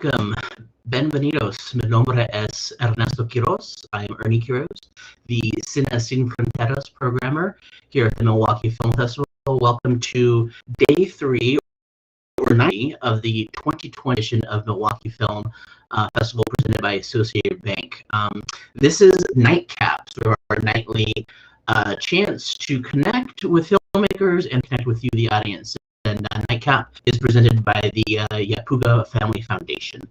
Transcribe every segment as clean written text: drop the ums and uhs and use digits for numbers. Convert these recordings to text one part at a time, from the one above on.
Welcome. Bienvenidos. Mi nombre es Ernesto Quiroz. I am Ernie Quiroz, the Cine Sin Fronteras programmer here at the Milwaukee Film Festival. Welcome to day 3 or 90 of the 2020 edition of Milwaukee Film Festival presented by Associated Bank. This is Nightcap, sort of our nightly chance to connect with filmmakers and connect with you, the audience. And Nightcap is presented by the Yapuga Family Foundation.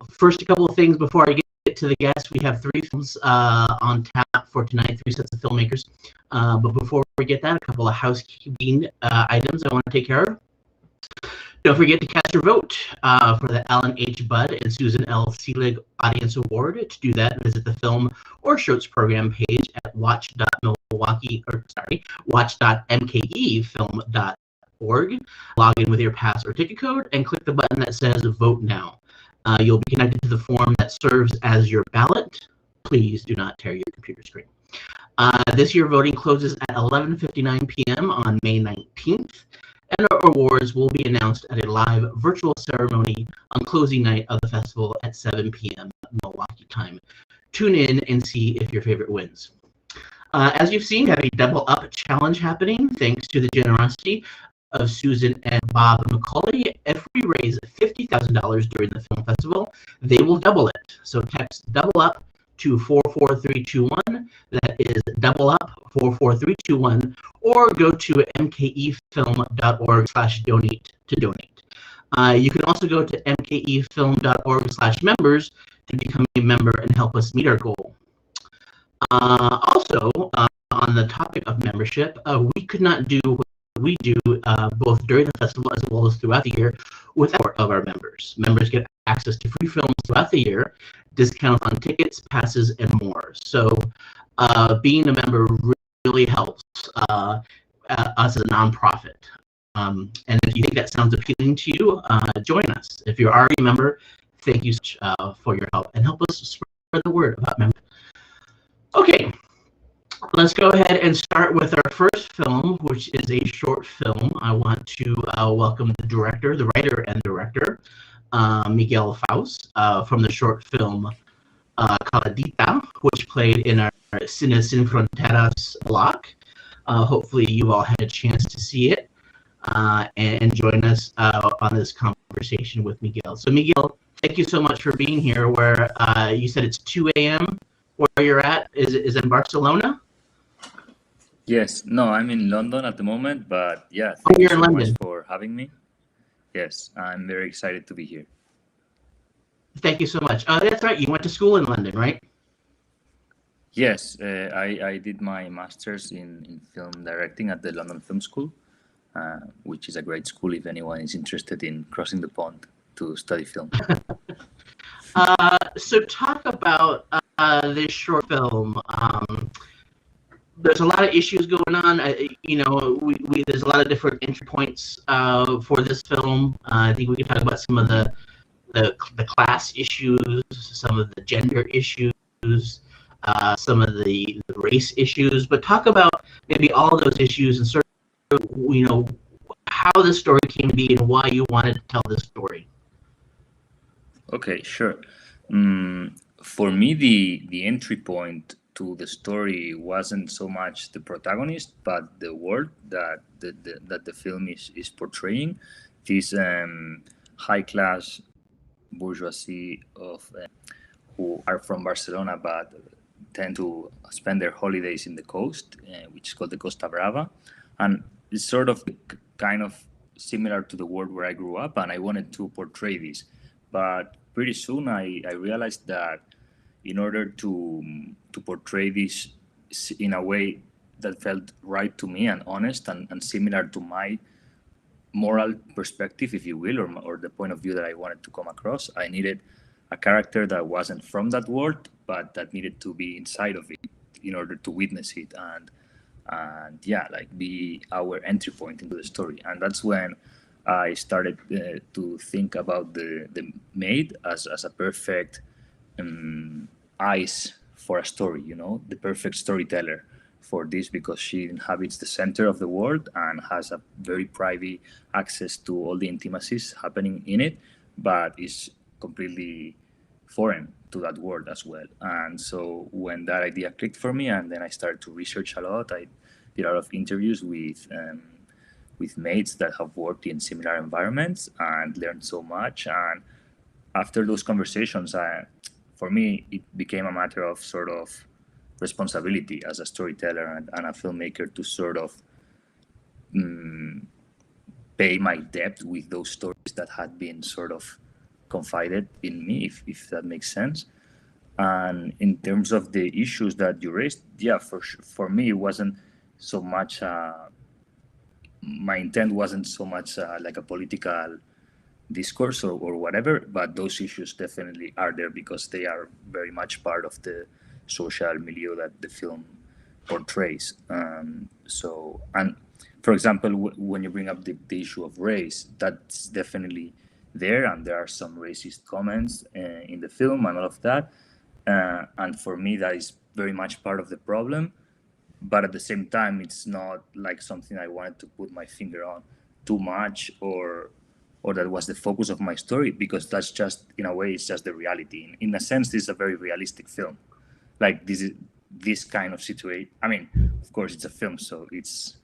First, a couple of things before I get to the guests. We have 3 films on tap for tonight, 3 sets of filmmakers. But before we get that, a couple of housekeeping items I want to take care of. Don't forget to cast your vote for the Alan H. Budd and Susan L. Seelig Audience Award. To do that, visit the Film or Shorts program page at watch.mkefilm.org. Log in with your pass or ticket code and click the button that says Vote Now. You'll be connected to the form that serves as your ballot. Please do not tear your computer screen. This year, voting closes at 11:59 p.m. on May 19th. And our awards will be announced at a live virtual ceremony on closing night of the festival at 7 p.m. Milwaukee time. Tune in and see if your favorite wins. As you've seen, we have a double up challenge happening thanks to the generosity of Susan and Bob McCauley. If we raise $50,000 during the film festival, they will double it. So text double up to 44321. That is double up 44321, or go to mkefilm.org/donate to donate. You can also go to mkefilm.org/members to become a member and help us meet our goal. Also, on the topic of membership, we could not do what we do both during the festival as well as throughout the year without of our members. Members get access to free films throughout the year, discounts on tickets, passes, and more. So being a member really helps us as a nonprofit. And if you think that sounds appealing to you, join us. If you're already a member, thank you so much for your help and help us spread the word about members. Okay, let's go ahead and start with our first film, which is a short film. I want to welcome the director, the writer and director, Miguel Faust, from the short film Calladita, which played in our Cine Sin Fronteras block. Hopefully you all had a chance to see it and join us on this conversation with Miguel. So Miguel, thank you so much for being here, where you said it's 2 a.m. where you're at. Is it in Barcelona? Yes, no, I'm in London at the moment, but yeah, thank you so much for having me. Yes, I'm very excited to be here. Thank you so much. That's right, you went to school in London, right? Yes, I did my master's in film directing at the London Film School, which is a great school if anyone is interested in crossing the pond to study film. So talk about this short film. There's a lot of issues going on. There's a lot of different entry points for this film. I think we can talk about some of the class issues, some of the gender issues, some of the race issues. But talk about maybe all of those issues and sort of, how this story came to be and why you wanted to tell this story. Okay, sure. For me, the entry point to the story wasn't so much the protagonist, but the world that the film is portraying. This high-class bourgeoisie of who are from Barcelona but tend to spend their holidays in the coast, which is called the Costa Brava, and it's sort of kind of similar to the world where I grew up, and I wanted to portray this. But pretty soon I realized that in order to portray this in a way that felt right to me and honest and similar to my moral perspective, if you will, or the point of view that I wanted to come across, I needed a character that wasn't from that world, but that needed to be inside of it in order to witness it and be our entry point into the story. And that's when I started to think about the maid as a perfect eyes for a story, the perfect storyteller for this, because she inhabits the center of the world and has a very private access to all the intimacies happening in it, but it's completely foreign to that world as well. And so when that idea clicked for me, and then I started to research a lot, I did a lot of interviews with mates that have worked in similar environments and learned so much. And after those conversations, for me, it became a matter of sort of responsibility as a storyteller and a filmmaker to sort of pay my debt with those stories that had been sort of confided in me, if that makes sense. And in terms of the issues that you raised, yeah, for me, it wasn't so much, my intent wasn't so much like a political discourse or whatever, but those issues definitely are there because they are very much part of the social milieu that the film portrays. So, and for example, when you bring up the issue of race, that's definitely there, and there are some racist comments in the film and all of that. And for me, that is very much part of the problem. But at the same time, it's not like something I wanted to put my finger on too much, or that was the focus of my story, because that's just, in a way, it's just the reality. In a sense, this is a very realistic film. Like this kind of situation. I mean, of course, it's a film, so it's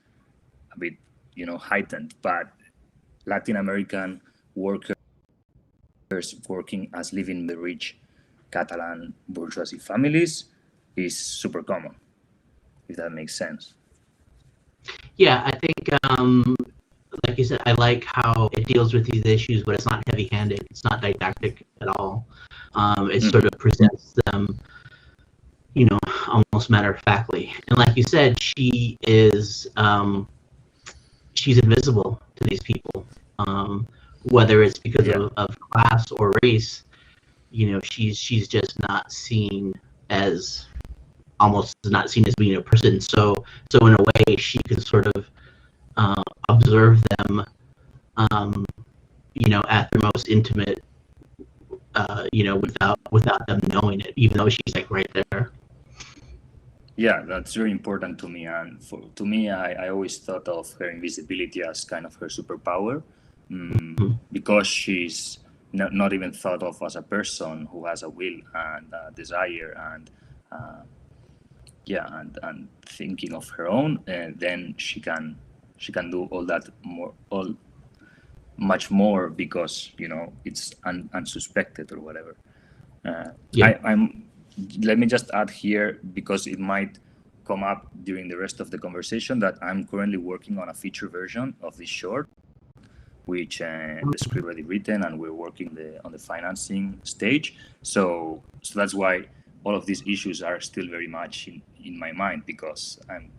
a bit, heightened. But Latin American workers working as living in the rich Catalan bourgeoisie families is super common, if that makes sense. Yeah, I think, like you said, I like how it deals with these issues, but it's not heavy-handed. It's not didactic at all. It sort of presents them, almost matter-of-factly. And like you said, she is, she's invisible to these people, whether it's because of class or race. She's just not seen as, almost not seen as being a person. So in a way, she can sort of observe them, at their most intimate, without them knowing it, even though she's like right there. Yeah, that's very important to me. And to me, I always thought of her invisibility as kind of her superpower, because she's not even thought of as a person who has a will and a desire and and thinking of her own. And then she can do all that much more because it's unsuspected or whatever. Let me just add here, because it might come up during the rest of the conversation, that I'm currently working on a feature version of this short, which the script already written, and we're working on the financing stage. So that's why all of these issues are still very much in my mind, because I'm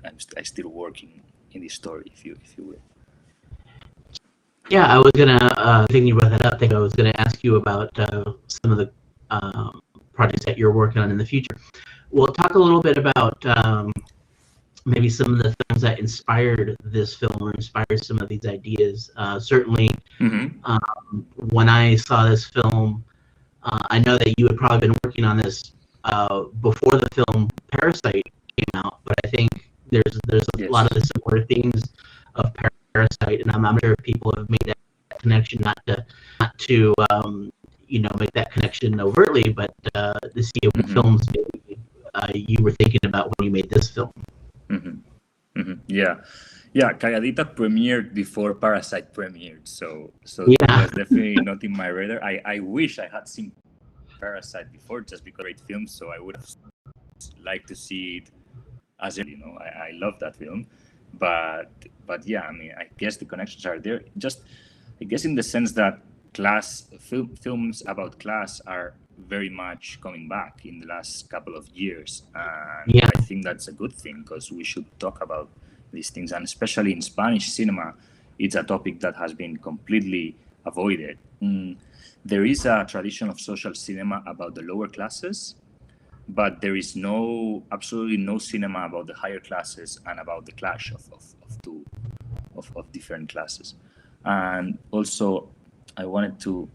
still working in this story, if you will. Yeah, I was gonna, thinking you brought that up, I think I was gonna ask you about some of the projects that you're working on in the future. We'll talk a little bit about maybe some of the things that inspired this film or inspired some of these ideas. Certainly, when I saw this film, I know that you had probably been working on this before the film Parasite came out, but I think there's a lot of the similar themes of Parasite, and I'm not sure if people have made that connection, not to make that connection overtly, but to see what films you were thinking about when you made this film. Yeah, Calladita premiered before Parasite premiered, so that was definitely not in my radar. I wish I had seen Parasite before, just because it's a great film, so I would have liked to see it as I love that film, but yeah, I mean, I guess the connections are there. Just, I guess, in the sense that films about class are very much coming back in the last couple of years, and I think that's a good thing, because we should talk about these things, and especially in Spanish cinema, it's a topic that has been completely avoided. There is a tradition of social cinema about the lower classes, but there is absolutely no cinema about the higher classes and about the clash of different classes. And also, I wanted to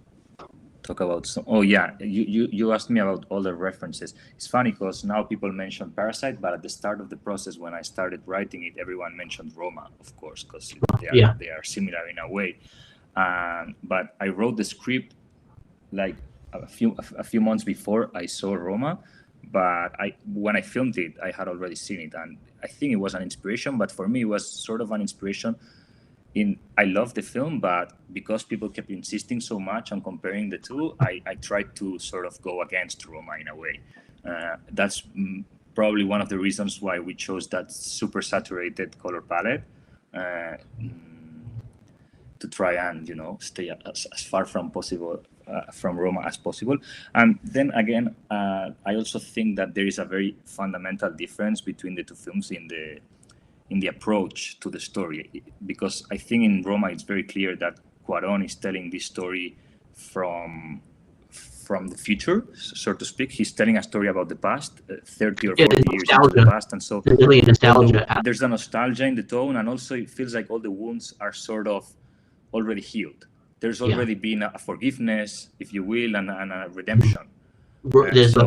talk about some. Oh yeah, you asked me about all the references. It's funny because now people mention Parasite, but at the start of the process, when I started writing it, everyone mentioned Roma, of course, because they are similar in a way. But I wrote the script like a few months before I saw Roma, but when I filmed it, I had already seen it, and I think it was an inspiration. But for me, it was sort of an inspiration. I love the film, but because people kept insisting so much on comparing the two, I tried to sort of go against Roma in a way. That's probably one of the reasons why we chose that super saturated color palette. Uh, to try and stay as far from possible from Roma as possible. And then again, I also think that there is a very fundamental difference between the two films in the approach to the story, because I think in Roma it's very clear that Cuarón is telling this story from the future, so to speak. He's telling a story about the past, 30 or 40 years into the past, and so really nostalgia. There's a nostalgia in the tone, and also it feels like all the wounds are sort of already healed. There's already been a forgiveness, if you will, and a redemption. There's a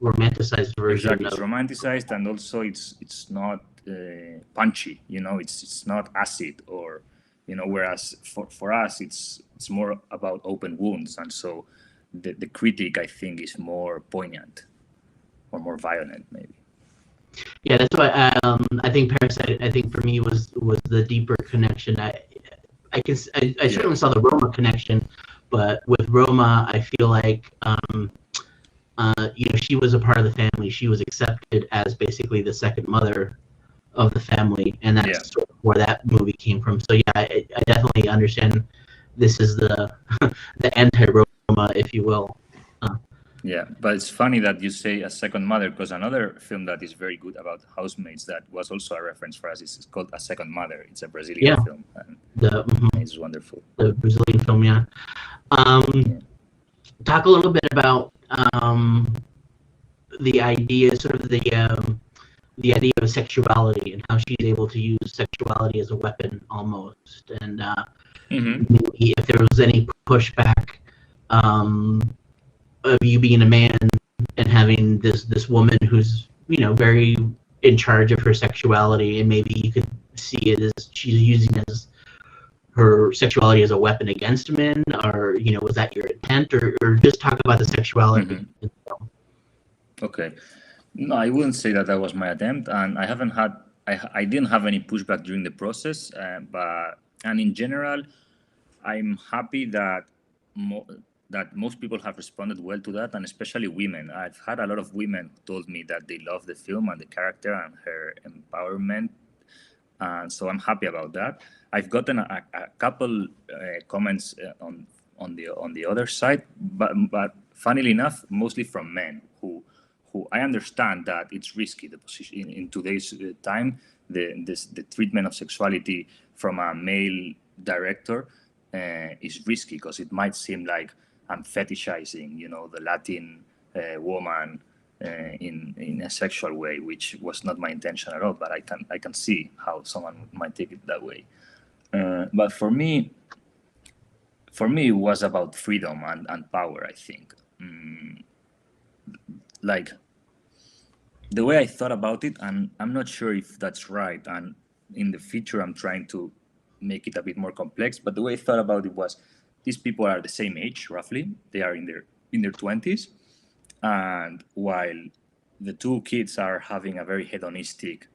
romanticized version. Exactly, it's romanticized, and also it's not punchy. It's not acid, or whereas for us it's more about open wounds, and so the critique, I think, is more poignant or more violent, maybe. Yeah, that's why I think Parasite, I think for me was the deeper connection. I certainly saw the Roma connection, but with Roma, I feel like she was a part of the family. She was accepted as basically the second mother of the family, and that's sort of where that movie came from. So yeah, I definitely understand. This is the anti-Roma, if you will. Yeah, but it's funny that you say a second mother, because another film that is very good about housemates that was also a reference for us is called A Second Mother. It's a Brazilian film, and it's wonderful. The Brazilian film, yeah. Talk a little bit about the idea, sort of the idea of sexuality and how she's able to use sexuality as a weapon, almost, and maybe if there was any pushback of you being a man and having this woman who's very in charge of her sexuality, and maybe you could see it as she's using her sexuality as a weapon against men, or was that your intent, or just talk about the sexuality? Okay, no, I wouldn't say that was my attempt, and I didn't have any pushback during the process, and in general, I'm happy that most people have responded well to that, and especially women. I've had a lot of women who told me that they love the film and the character and her empowerment, and so I'm happy about that. I've gotten a couple comments on the other side, but funnily enough, mostly from men who I understand that it's risky, the position in today's time, the treatment of sexuality from a male director is risky, because it might seem like I'm fetishizing, the Latin woman in a sexual way, which was not my intention at all. But I can see how someone might take it that way. But for me, it was about freedom and power, I think. Like, the way I thought about it, and I'm not sure if that's right, and in the future I'm trying to make it a bit more complex, but the way I thought about it was, these people are the same age, roughly. They are in their 20s, and while the two kids are having a very hedonistic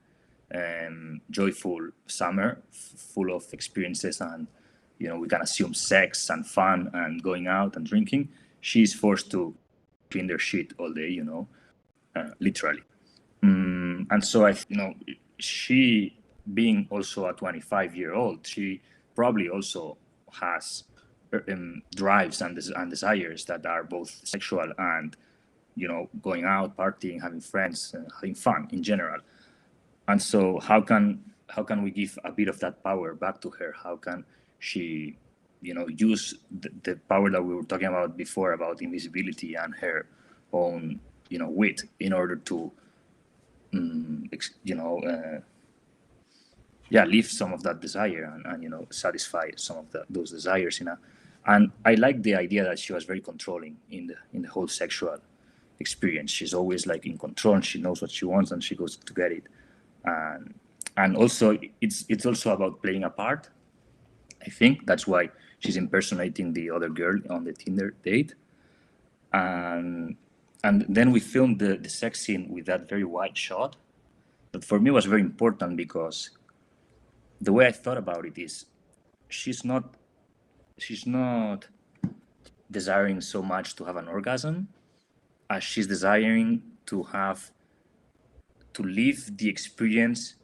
and joyful summer, full of experiences, and we can assume sex and fun and going out and drinking, she's forced to clean their shit all day, literally. And so she, being also a 25-year-old, she probably also has drives and desires that are both sexual and going out, partying, having friends, having fun in general. And so how can we give a bit of that power back to her? How can she use the power that we were talking about before, about invisibility and her own wit, in order to leave some of that desire and satisfy some of those desires and I like the idea that she was very controlling in the whole sexual experience. She's always like in control, and she knows what she wants, and she goes to get it. And also it's also about playing a part. I think that's why she's impersonating the other girl on the Tinder date. And then we filmed the sex scene with that very wide shot. That for me was very important because the way I thought about it is she's not desiring so much to have an orgasm as she's desiring to live the experience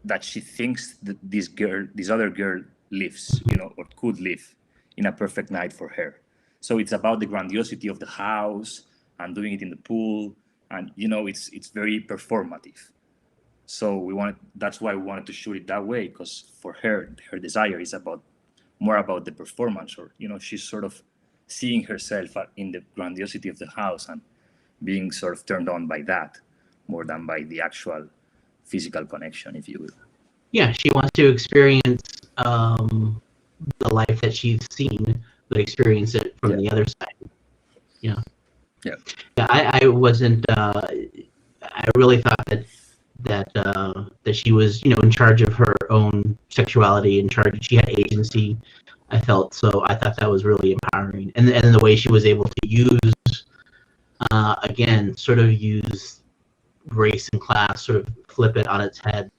that she thinks that this other girl lives, or could live in a perfect night for her. So it's about the grandiosity of the house and doing it in the pool, and it's very performative. So that's why we wanted to shoot it that way, because for her desire is more about the performance, or she's sort of seeing herself in the grandiosity of the house and being sort of turned on by that more than by the actual physical connection, if you will. Yeah, she wants to experience the life that she's seen, but experience it from the other side. Yeah. Yeah. Yeah, I wasn't. I really thought that she was, in charge of her own sexuality, she had agency. I felt so. I thought that was really empowering, and the way she was able to use, again, sort of use race and class, sort of flip it on its head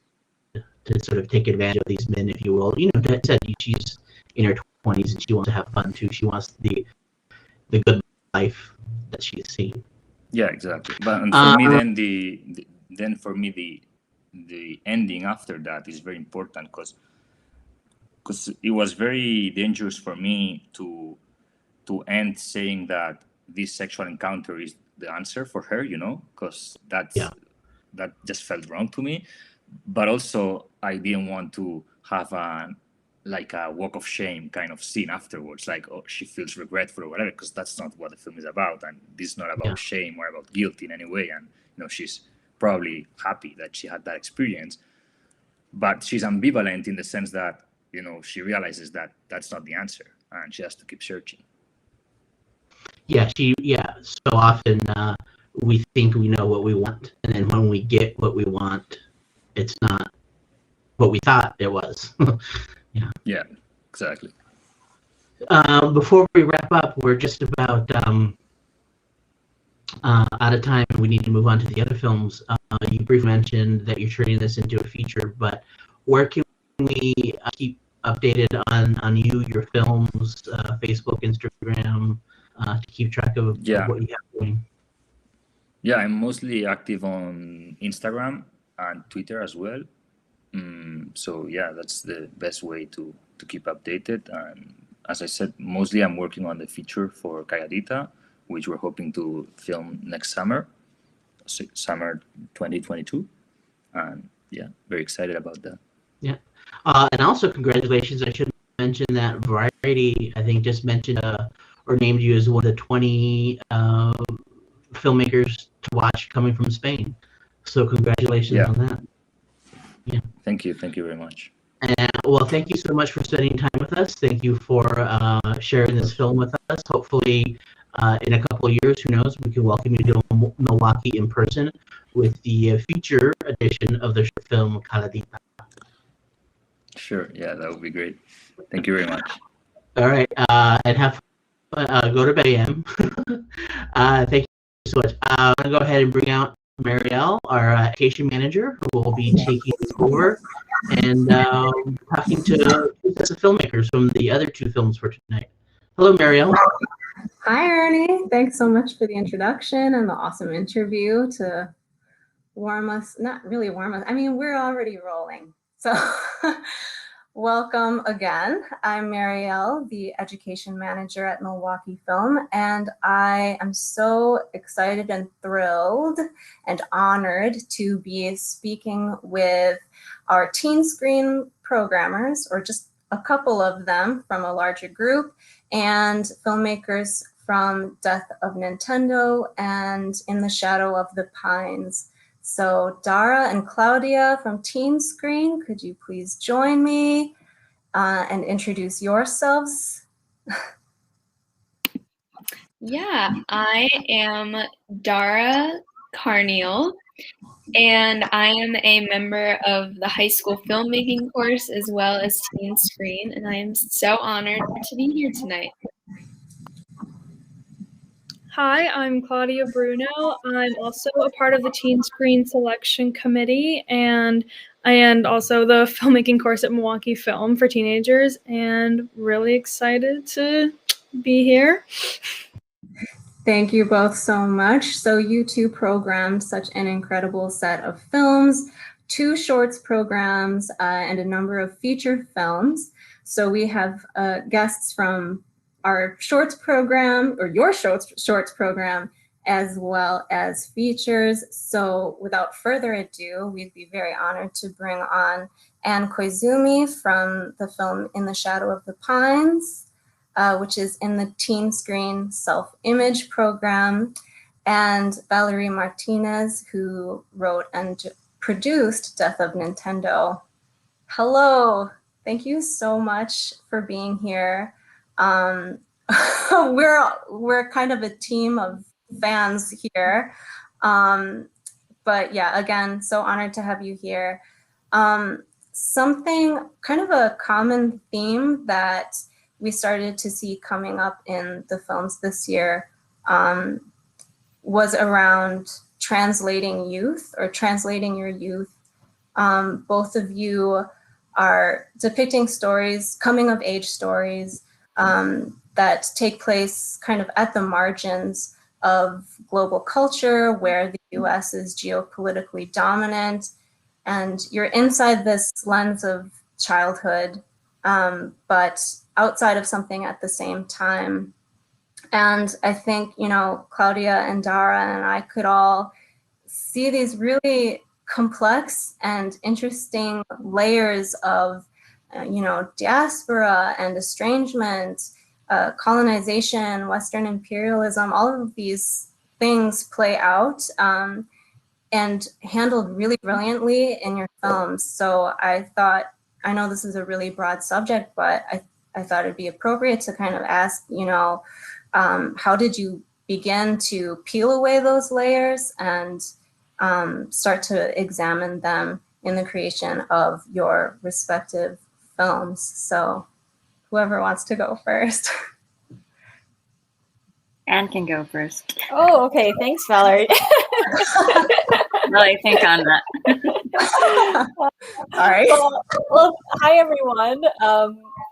to sort of take advantage of these men, if you will. That said, she's in her 20s and she wants to have fun too. She wants the good life that she's seen. Yeah, exactly. But for me, then for me the ending after that is very important, because it was very dangerous for me to end saying that this sexual encounter is the answer for her, because that just felt wrong to me. But also I didn't want to have a walk of shame kind of scene afterwards, like, oh, she feels regretful or whatever, because that's not what the film is about, and this is not about shame or about guilt in any way. And she's probably happy that she had that experience, but she's ambivalent in the sense that she realizes that that's not the answer and she has to keep searching. So often we think we know what we want, and then when we get what we want, it's not what we thought it was. Yeah, exactly. Before we wrap up, we're just about out of time. We need to move on to the other films. You briefly mentioned that you're turning this into a feature, but where can we keep updated on you, your films, Facebook, Instagram, to keep track of what you have going? Yeah, I'm mostly active on Instagram and Twitter as well. So yeah, that's the best way to keep updated. And as I said, mostly I'm working on the feature for Calladita, which we're hoping to film next summer 2022. And yeah, very excited about that. Yeah. And also congratulations. I should mention that Variety, I think, just mentioned or named you as one of the 20 filmmakers to watch coming from Spain. So congratulations on that. Yeah. Thank you very much. And well, thank you so much for spending time with us. Thank you for sharing this film with us. Hopefully, in a couple of years, who knows, we can welcome you to Milwaukee in person with the feature edition of the short film Calladita. Sure. Yeah, that would be great. Thank you very much. All right. And have fun. Go to BAM. Thank you so much. I'm going to go ahead and bring out Marielle, our education manager, who will be taking over and talking to the filmmakers from the other two films for tonight. Hello, Marielle. Hi, Ernie. Thanks so much for the introduction and the awesome interview to warm us, not really warm us. I mean, we're already rolling. So welcome again. I'm Marielle, the education manager at Milwaukee Film, and I am so excited and thrilled and honored to be speaking with our teen screen programmers, or just a couple of them from a larger group, and filmmakers from Death of Nintendo and In the Shadow of the Pines. So Dara and Claudia from Teen Screen, could you please join me and introduce yourselves? Yeah, I am Dara Carneal. and I am a member of the high school filmmaking course as well as Teen Screen, and I am so honored to be here tonight. Hi, I'm Claudia Bruno. I'm also a part of the Teen Screen Selection Committee, and also the filmmaking course at Milwaukee Film for teenagers, and really excited to be here. Thank you both so much. So you two programmed such an incredible set of films, 2 shorts programs, and a number of feature films. So we have guests from our shorts program, or your shorts program, as well as features. So without further ado, we'd be very honored to bring on Anne Koizumi from the film In the Shadow of the Pines, which is in the Teen Screen Self-Image program, and Valerie Martinez, who wrote and produced Death of Nintendo. Hello, thank you so much for being here. We're kind of a team of fans here, but yeah, again, so honored to have you here. Something kind of a common theme that we started to see coming up in the films this year was around translating youth, or translating your youth. Both of you are depicting stories, coming of age stories, that take place kind of at the margins of global culture, where the US is geopolitically dominant, and you're inside this lens of childhood, but outside of something at the same time. And I think, you know, Claudia and Dara and I could all see these really complex and interesting layers of, you know, diaspora and estrangement, colonization, Western imperialism, all of these things play out and handled really brilliantly in your films. So I thought, I know this is a really broad subject, but I thought it'd be appropriate to kind of ask, you know, how did you begin to peel away those layers and start to examine them in the creation of your respective films? So whoever wants to go first. Anne can go first. Oh, okay. Thanks, Valerie. Well, I think on that. All right. Well, hi, everyone.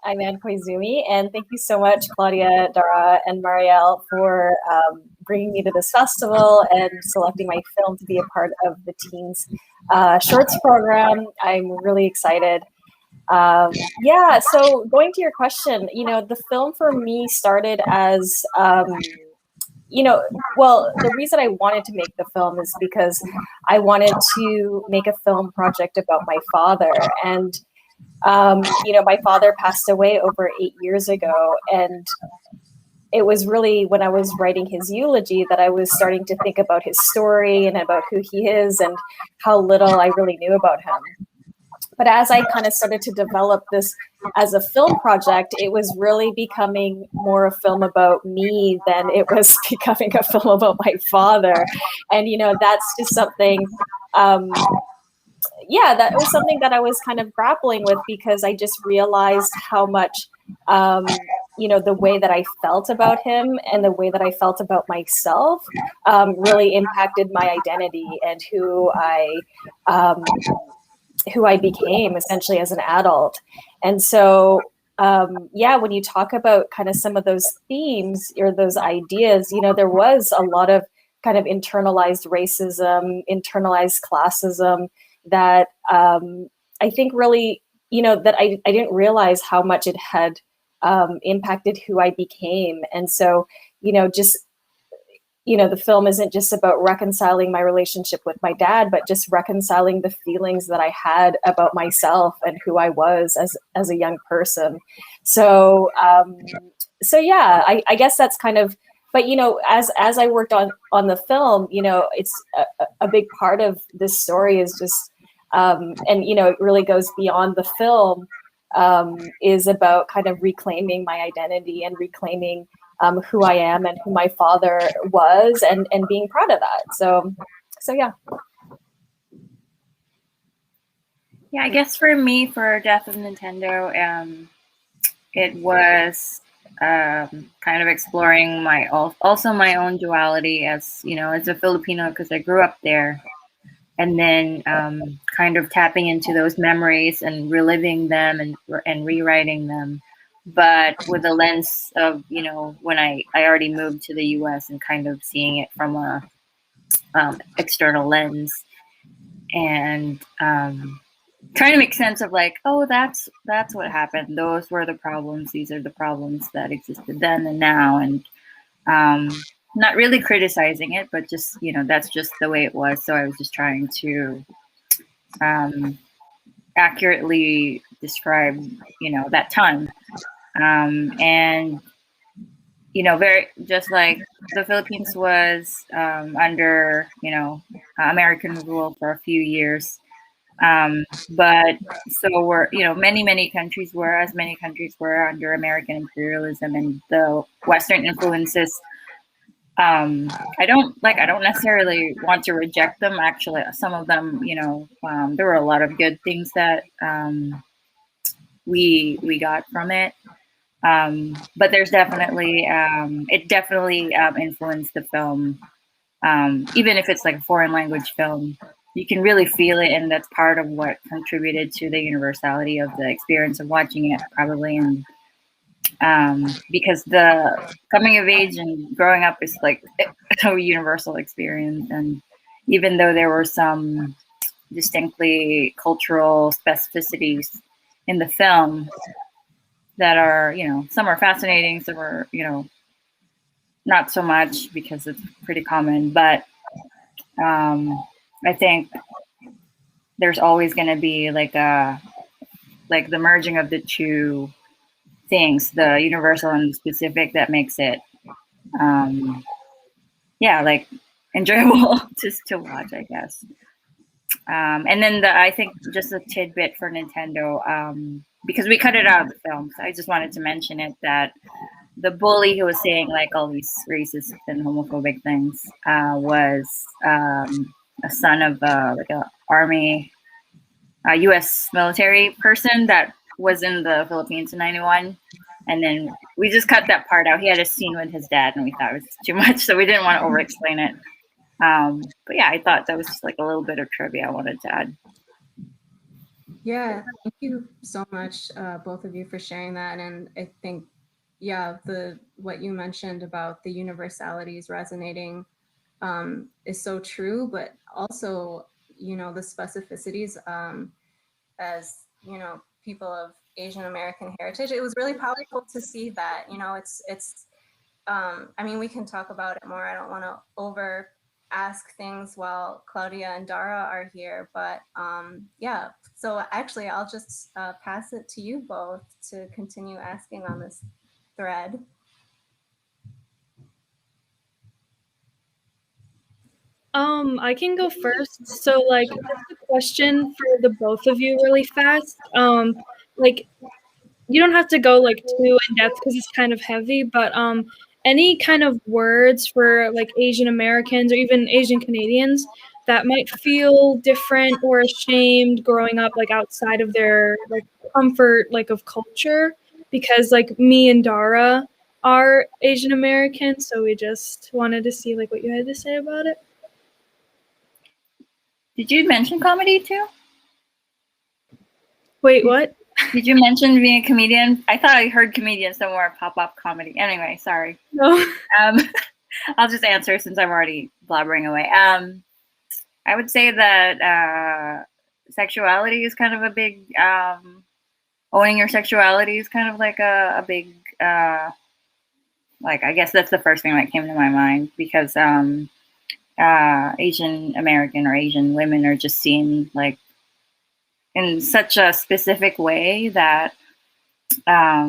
I'm Anne Koizumi, and thank you so much, Claudia, Dara, and Marielle, for bringing me to this festival and selecting my film to be a part of the Teens Shorts program. I'm really excited. Yeah, so going to your question, you know, the film for me started as, you know, well, the reason I wanted to make the film is because I wanted to make a film project about my father. And, you know, my father passed away over 8 years ago. And it was really when I was writing his eulogy that I was starting to think about his story and about who he is and how little I really knew about him. But as I kind of started to develop this as a film project, it was really becoming more a film about me than it was becoming a film about my father. And, you know, that's just something, yeah, that was something that I was kind of grappling with, because I just realized how much, you know, the way that I felt about him and the way that I felt about myself really impacted my identity and who I became essentially as an adult. And so, yeah, when you talk about kind of some of those themes or those ideas, you know, there was a lot of kind of internalized racism, internalized classism that I think really, you know, that I didn't realize how much it had impacted who I became. And so, you know, just, you know, the film isn't just about reconciling my relationship with my dad, but just reconciling the feelings that I had about myself and who I was as a young person. So, so yeah, I guess that's kind of, but, you know, as I worked on the film, you know, it's a big part of this story is just, and, you know, it really goes beyond the film, is about kind of reclaiming my identity and reclaiming who I am and who my father was, and being proud of that. So yeah. Yeah, I guess for me, for Death of Nintendo, it was kind of exploring also my own duality as as a Filipino, because I grew up there, and then kind of tapping into those memories and reliving them and rewriting them, but with a lens of when I already moved to the U.S. and kind of seeing it from a external lens, and trying to make sense of like, oh, that's what happened. Those were the problems. These are the problems that existed then and now, and not really criticizing it, but just that's just the way it was. So I was just trying to accurately describe that time, and very just like the Philippines was under American rule for a few years. But so were many countries were, as many countries were, under American imperialism and the Western influences. I don't necessarily want to reject them. Actually, some of them, there were a lot of good things that we got from it. But there's definitely it definitely influenced the film. Even if it's like a foreign language film, you can really feel it, and that's part of what contributed to the universality of the experience of watching it, probably. And because the coming of age and growing up is like a universal experience, and even though there were some distinctly cultural specificities in the film that are, some are fascinating, some are, not so much because it's pretty common, but I think there's always going to be like the merging of the two things, the universal and the specific, that makes it like enjoyable just to watch, I guess. And then I think just a tidbit for Nintendo, because we cut it out of the film, so I just wanted to mention it, that the bully who was saying like all these racist and homophobic things was a son of like a army, U.S. military person that was in the Philippines in '91, and then we just cut that part out. He had a scene with his dad, and we thought it was too much, so we didn't want to over-explain it. But yeah, I thought that was just like a little bit of trivia I wanted to add. Yeah, thank you so much, both of you, for sharing that. And I think, yeah, what you mentioned about the universalities resonating is so true, but also, the specificities as, people of Asian American heritage. It was really powerful to see that, it's I mean, we can talk about it more. I don't want to over ask things while Claudia and Dara are here, but yeah, so actually I'll just pass it to you both to continue asking on this thread. I can go first. So like just a question for the both of you really fast. Like you don't have to go like too in depth because it's kind of heavy, but any kind of words for like Asian Americans or even Asian Canadians that might feel different or ashamed growing up like outside of their like comfort like of culture, because like me and Dara are Asian American, so we just wanted to see like what you had to say about it. Did you mention comedy too? Wait, what? Did you mention being a comedian? I thought I heard comedian somewhere pop up comedy. Anyway, sorry. No. I'll just answer since I'm already blabbering away. I would say that sexuality is kind of a big, owning your sexuality is kind of like a big, like, I guess that's the first thing that came to my mind, because Asian American or Asian women are just seen like in such a specific way that I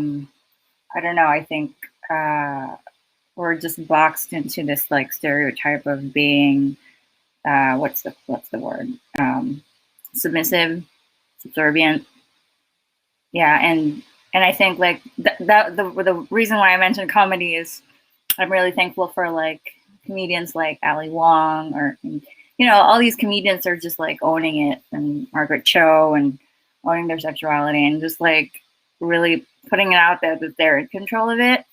don't know, I think we're just boxed into this like stereotype of being what's the word, submissive, subservient. Yeah, and I think like the reason why I mentioned comedy is I'm really thankful for like comedians like Ali Wong, or all these comedians are just like owning it, and Margaret Cho, and owning their sexuality and just like really putting it out there that they're in control of it.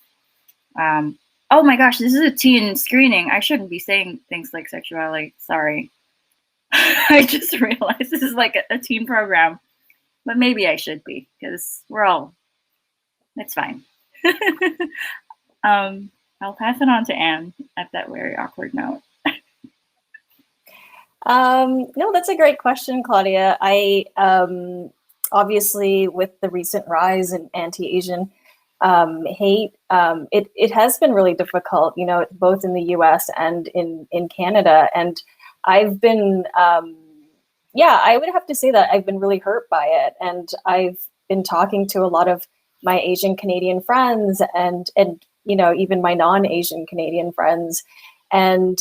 Oh my gosh, this is a teen screening. I shouldn't be saying things like sexuality. Sorry. I just realized this is like a teen program, but maybe I should be because it's fine. I'll pass it on to Anne at that very awkward note. No, that's a great question, Claudia. I obviously with the recent rise in anti-Asian hate, it has been really difficult, you know, both in the US and in Canada. And I've been, I would have to say that I've been really hurt by it. And I've been talking to a lot of my Asian Canadian friends and you know, even my non-Asian Canadian friends. And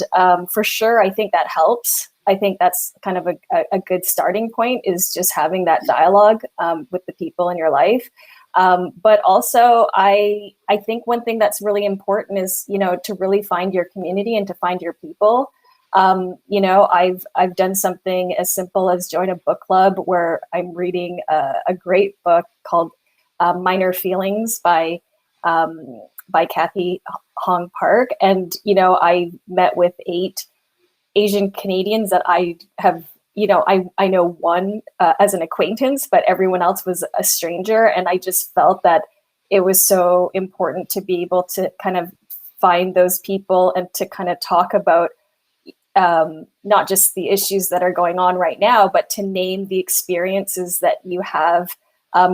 for sure, I think that helps. I think that's kind of a good starting point, is just having that dialogue with the people in your life. But also, I think one thing that's really important is, you know, to really find your community and to find your people. You know, I've done something as simple as join a book club where I'm reading a great book called Minor Feelings by Kathy Hong Park. And, you know, I met with 8 Asian Canadians that I have, you know, I know one as an acquaintance, but everyone else was a stranger. And I just felt that it was so important to be able to kind of find those people and to kind of talk about not just the issues that are going on right now, but to name the experiences that you have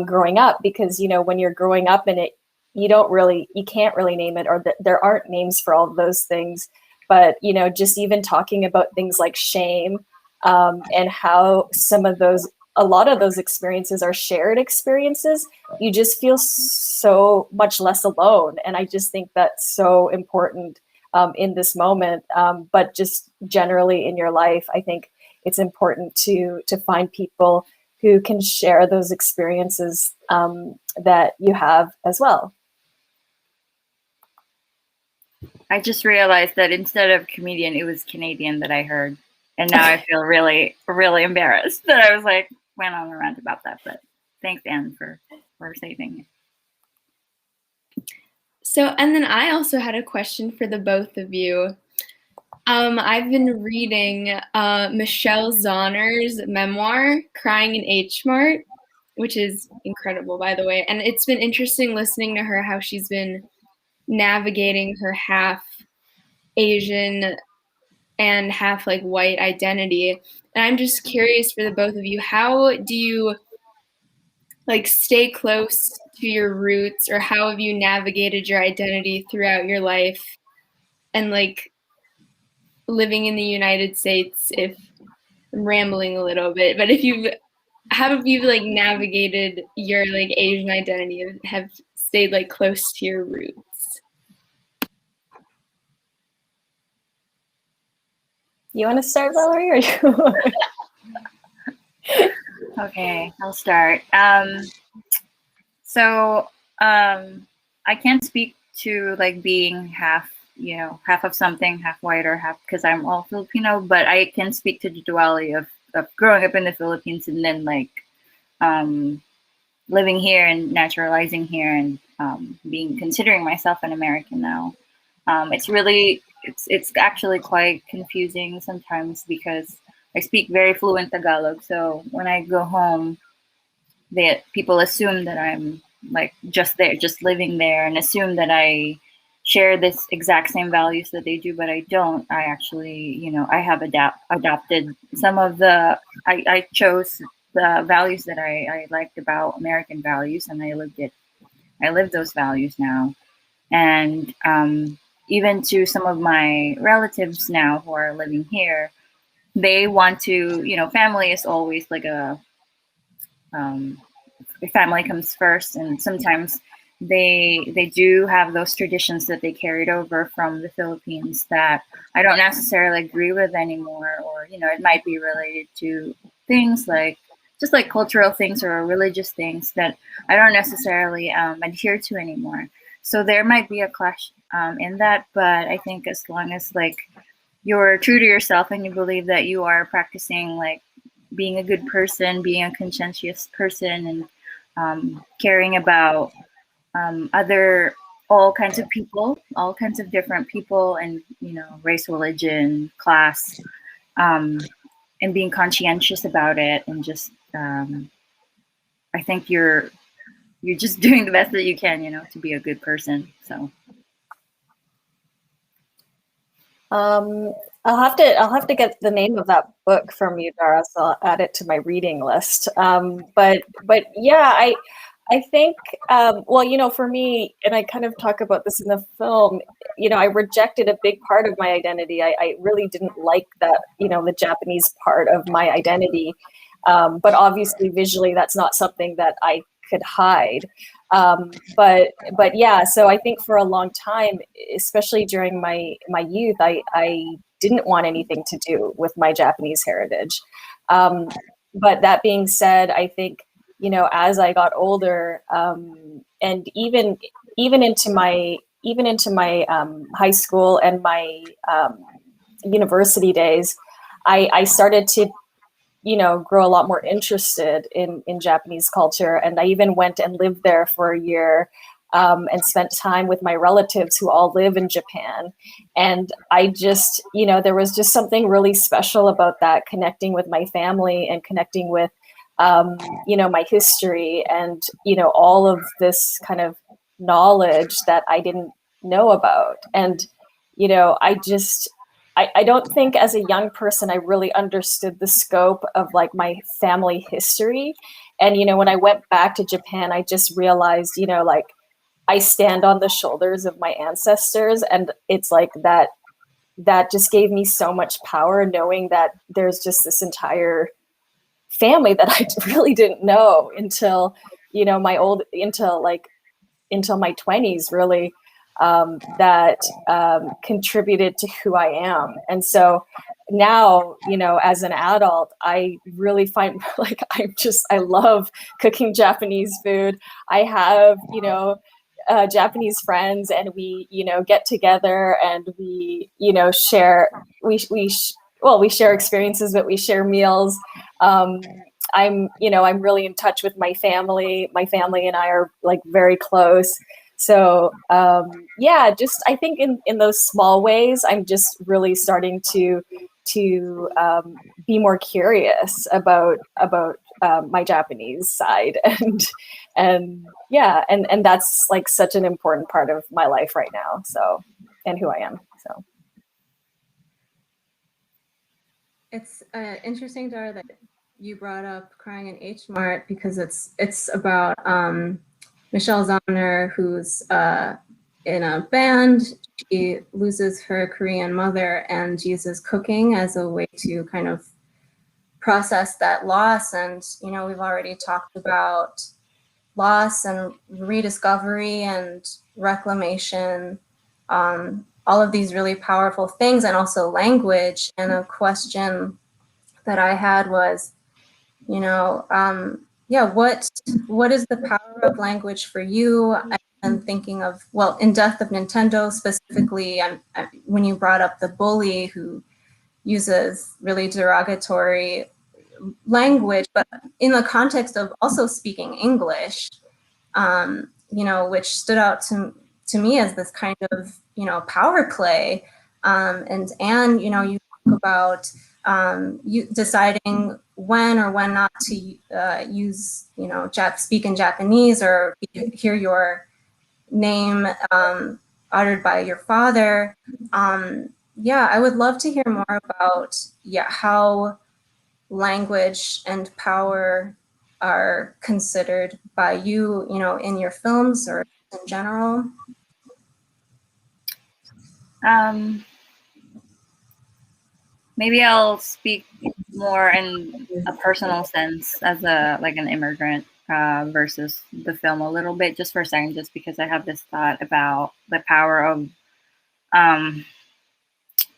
growing up. Because, you know, when you're growing up in it, you can't really name it, or there aren't names for all of those things. But, you know, just even talking about things like shame and how a lot of those experiences are shared experiences, you just feel so much less alone. And I just think that's so important in this moment. But just generally in your life, I think it's important to find people who can share those experiences that you have as well. I just realized that instead of comedian, it was Canadian that I heard. And now I feel really, really embarrassed that I was like, went on a rant about that. But thanks, Anne, for saving it. So, and then I also had a question for the both of you. I've been reading Michelle Zauner's memoir, Crying in H Mart, which is incredible, by the way. And it's been interesting listening to her, how she's been navigating her half Asian and half like white identity. And I'm just curious for the both of you, how do you like stay close to your roots, or how have you navigated your identity throughout your life and like living in the United States? If I'm rambling a little bit, but how have you like navigated your like Asian identity, have stayed like close to your roots? You want to start, Valerie, or you? Okay, I'll start. So I can't speak to like being half of something, half white or half, because I'm all Filipino, but I can speak to the duality of growing up in the Philippines and then like living here and naturalizing here and considering myself an American now. It's actually quite confusing sometimes because I speak very fluent Tagalog. So when I go home, people assume that I'm like just there, just living there, and assume that I share this exact same values that they do, but I don't. I actually, I have adopted some of I chose the values that I liked about American values, and I lived those values now. And even to some of my relatives now who are living here, they want to, family is always like family comes first. And sometimes they do have those traditions that they carried over from the Philippines that I don't necessarily agree with anymore. Or, it might be related to things like, just like cultural things or religious things that I don't necessarily adhere to anymore. So there might be a clash in that, but I think as long as like you're true to yourself and you believe that you are practicing like being a good person, being a conscientious person, and caring about all kinds of people, all kinds of different people, and race, religion, class, and being conscientious about it, and just I think you're just doing the best that you can, to be a good person. So I'll have to get the name of that book from you, Dara, so I'll add it to my reading list. But yeah, I think well, for me, and I kind of talk about this in the film, I rejected a big part of my identity. I really didn't like that, the Japanese part of my identity. But obviously visually that's not something that I could hide. But yeah, so I think for a long time, especially during my youth, I didn't want anything to do with my Japanese heritage. But that being said, I think, as I got older, and even into my high school and my university days, I started to grow a lot more interested in Japanese culture. And I even went and lived there for a year, and spent time with my relatives who all live in Japan. And I just, there was just something really special about that, connecting with my family and connecting with, my history and, all of this kind of knowledge that I didn't know about. And, I don't think as a young person, I really understood the scope of like my family history. And, when I went back to Japan, I just realized, like I stand on the shoulders of my ancestors. And it's like that just gave me so much power, knowing that there's just this entire family that I really didn't know until, until my 20s, really. That contributed to who I am. And so now, as an adult, I really find like I love cooking Japanese food. I have, Japanese friends, and we, get together and we, share, we share experiences, but we share meals. I'm really in touch with my family. My family and I are like very close. So yeah, just I think in those small ways, I'm just really starting to be more curious about my Japanese side, and yeah, and that's like such an important part of my life right now. So, and who I am. So it's interesting, Dara, that you brought up Crying in H Mart, because it's about Michelle Zauner, who's in a band. She loses her Korean mother and uses cooking as a way to kind of process that loss. And, we've already talked about loss and rediscovery and reclamation, all of these really powerful things, and also language. And a question that I had was, what is the power of language for you? I'm thinking of, in Death of Nintendo specifically, when you brought up the bully who uses really derogatory language, but in the context of also speaking English, which stood out to me as this kind of, power play. And you talk about you deciding when or when not to use, speak in Japanese or hear your name uttered by your father. I would love to hear more about how language and power are considered by you, in your films or in general. Maybe I'll speak more in a personal sense as an immigrant versus the film a little bit, just for a second, just because I have this thought about the power of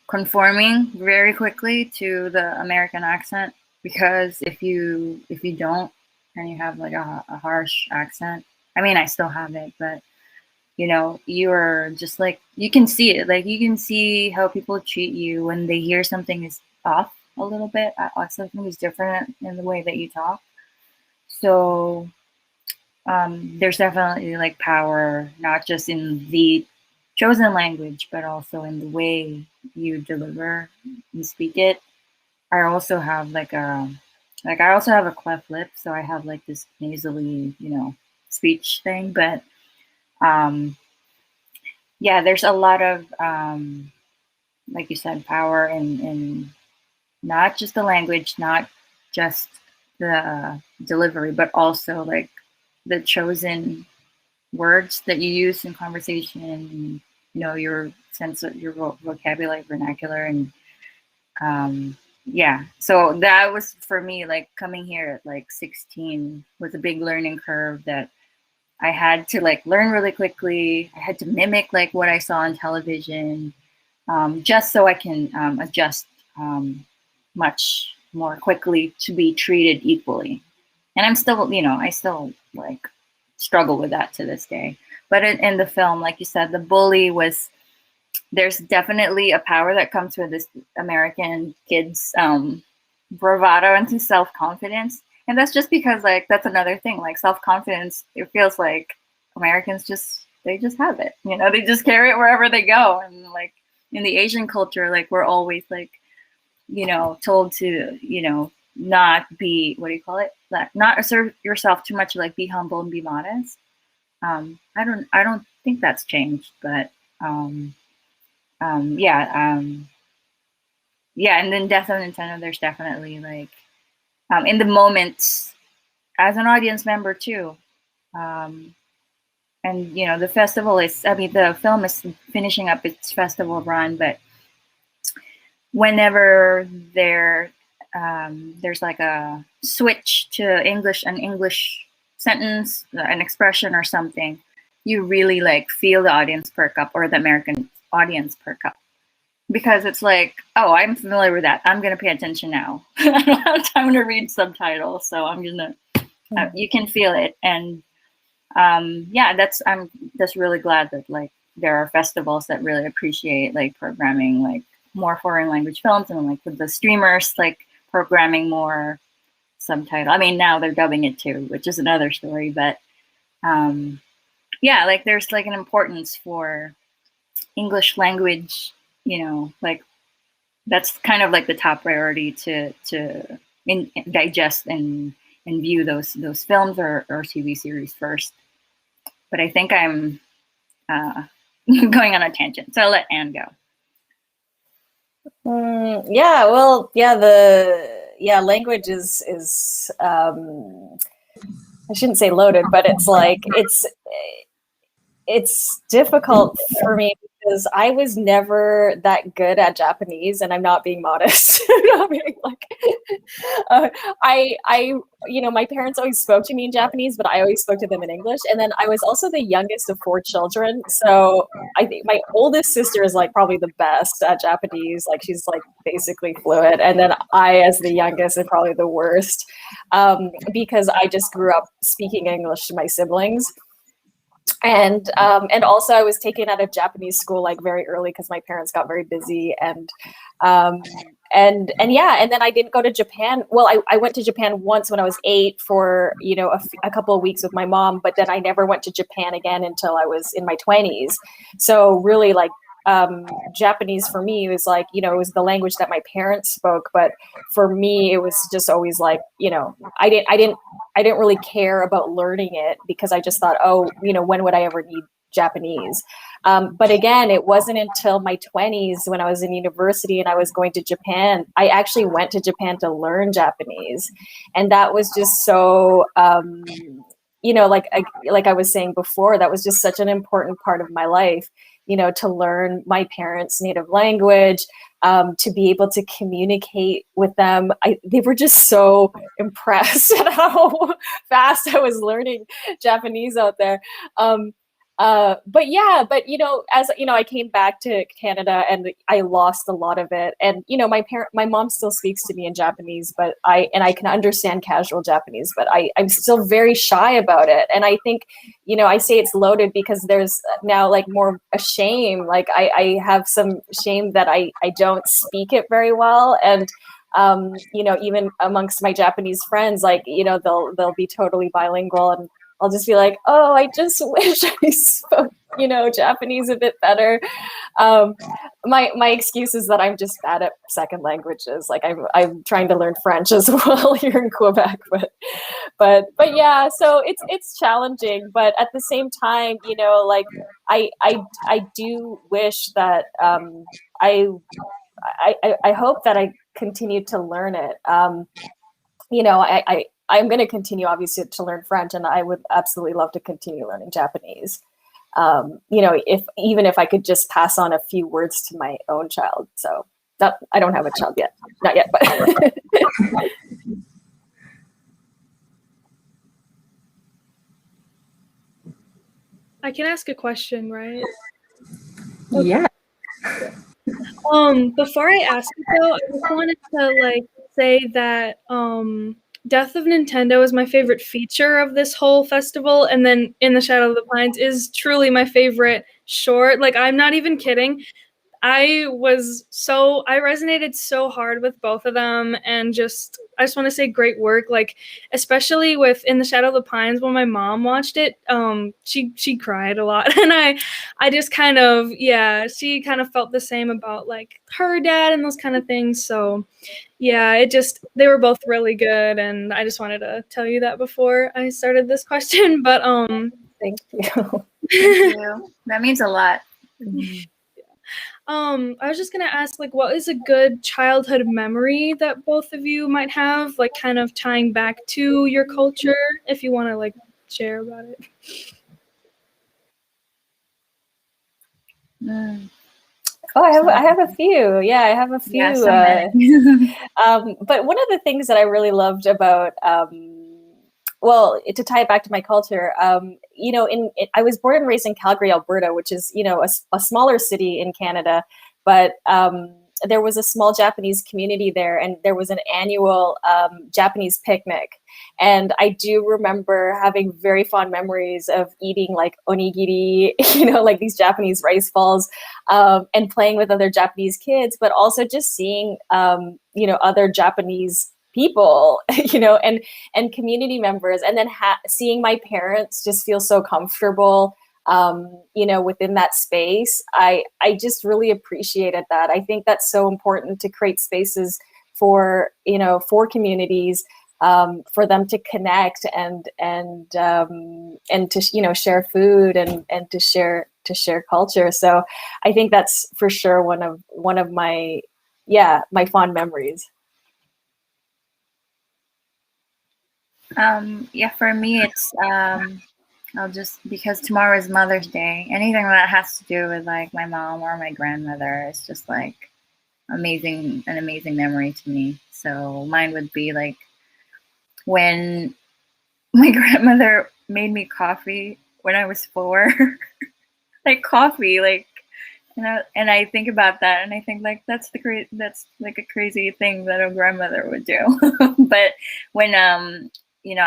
conforming very quickly to the American accent. Because if you don't, and you have like a harsh accent, I mean, I still have it, but you're just like, you can see it. Like, you can see how people treat you when they hear something is off a little bit. I also think it's different in the way that you talk. So there's definitely like power, not just in the chosen language, but also in the way you deliver and speak it. I also have I also have a cleft lip, so I have like this nasally, speech thing. But yeah, there's a lot of like you said, power in not just the language, not just the delivery, but also like the chosen words that you use in conversation, your sense of your vocabulary, vernacular, and yeah. So that was for me, like coming here at like 16 was a big learning curve that I had to like learn really quickly. I had to mimic like what I saw on television, just so I can adjust much more quickly to be treated equally. And I'm still, I still like struggle with that to this day. But in the film, like you said, the bully there's definitely a power that comes with this American kid's bravado and self-confidence. And that's just because like, that's another thing, like self-confidence, it feels like Americans they just have it, they just carry it wherever they go. And like in the Asian culture, like we're always like, told to, not be, what do you call it? Like, not assert yourself too much, like be humble and be modest. I don't think that's changed, but yeah, and then Death of Nintendo, there's definitely like in the moment as an audience member too. And the film is finishing up its festival run, but whenever there's like a switch to English, an English sentence, an expression or something, you really like feel the audience perk up, or the American audience perk up, because it's like, oh, I'm familiar with that. I'm going to pay attention now. I don't have time to read subtitles, so I'm going to, you can feel it. And I'm just really glad that like there are festivals that really appreciate like programming like more foreign language films, and like with the streamers like programming more subtitle. I mean, now they're dubbing it too, which is another story, but yeah, like there's like an importance for English language, like that's kind of like the top priority to digest and view those films or TV series first. But I think I'm going on a tangent, so I'll let Anne go. Language is I shouldn't say loaded, but it's like it's difficult for me because I was never that good at Japanese, and I'm not being modest. I'm not being like my parents always spoke to me in Japanese, but I always spoke to them in English. And then I was also the youngest of 4 children, so I think my oldest sister is like probably the best at Japanese, like she's like basically fluent, and then I, as the youngest, am probably the worst because I just grew up speaking English to my siblings. And also I was taken out of Japanese school like very early because my parents got very busy, and then I didn't go to Japan. Well, I went to Japan once when I was 8 for a couple of weeks with my mom, but then I never went to Japan again until I was in my 20s. So really like Japanese for me was like, it was the language that my parents spoke, but for me it was just always like, I didn't really care about learning it because I just thought, when would I ever need Japanese? But again, it wasn't until my 20s when I was in university and I was going to Japan. I actually went to Japan to learn Japanese, and that was just so like I was saying before, that was just such an important part of my life, to learn my parents' native language, to be able to communicate with them. They were just so impressed at how fast I was learning Japanese out there. But as I came back to Canada and I lost a lot of it. And my mom still speaks to me in Japanese, but I can understand casual Japanese, but I'm still very shy about it. And I think I say it's loaded because there's now like more a shame. Like I have some shame that I don't speak it very well, and Even amongst my Japanese friends, like, they'll be totally bilingual, and I'll just be like, oh, I just wish I spoke, Japanese a bit better. My excuse is that I'm just bad at second languages. Like, I'm trying to learn French as well here in Quebec, but yeah, so it's challenging. But at the same time, like, I do wish that I hope that I continue to learn it. I'm going to continue, obviously, to learn French, and I would absolutely love to continue learning Japanese. If I could just pass on a few words to my own child. So that, I don't have a child yet, not yet, but. I can ask a question, right? Yeah. Before I ask it though, I just wanted to say that Death of Nintendo is my favorite feature of this whole festival, and then In the Shadow of the Pines is truly my favorite short. Like, I'm not even kidding. I resonated so hard with both of them, and I just want to say great work. Like, especially with In the Shadow of the Pines, when my mom watched it, she cried a lot, and I just kind of, she kind of felt the same about like her dad and those kind of things. So yeah, they were both really good, and I just wanted to tell you that before I started this question. But Thank you. Thank you. That means a lot. I was just gonna ask, like, what is a good childhood memory that both of you might have, like, kind of tying back to your culture, if you want to like share about it. Oh, I have a few. Yeah, I have a few. Yeah, so many. But one of the things that I really loved about, to tie it back to my culture, I was born and raised in Calgary, Alberta, which is, a smaller city in Canada, but there was a small Japanese community there, and there was an annual Japanese picnic. And I do remember having very fond memories of eating like onigiri, like these Japanese rice balls, and playing with other Japanese kids, but also just seeing, other Japanese people, and community members, and then seeing my parents just feel so comfortable, within that space. I just really appreciated that. I think that's so important to create spaces for communities, for them to connect and to share food and to share culture. So I think that's for sure one of my fond memories. For me, it's because tomorrow is Mother's Day. Anything that has to do with like my mom or my grandmother is just like an amazing memory to me. So mine would be like when my grandmother made me coffee when I was 4, like coffee, like, and I think about that, and I think like that's like a crazy thing that a grandmother would do. But when I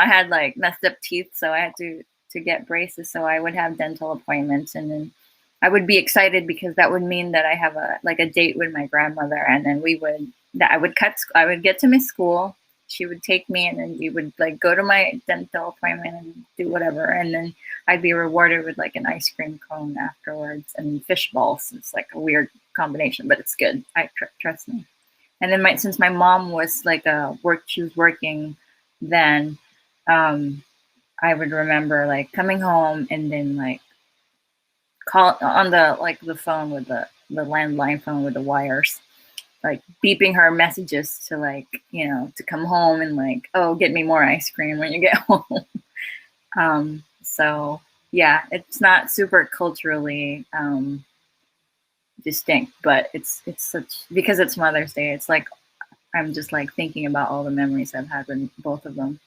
had like messed up teeth, so I had to get braces, so I would have dental appointments, and then I would be excited because that would mean that I have a date with my grandmother, and then I would get to my school, she would take me, and then we would like go to my dental appointment and do whatever, and then I'd be rewarded with like an ice cream cone afterwards and fish balls. It's like a weird combination, but it's good. Trust me. And then since my mom was like she was working then, I would remember like coming home and then like call on the phone with the landline phone with the wires, like beeping her messages to like, to come home and like, oh, get me more ice cream when you get home. So yeah, it's not super culturally distinct, but it's because it's Mother's Day, it's like I'm just like thinking about all the memories I've had with both of them.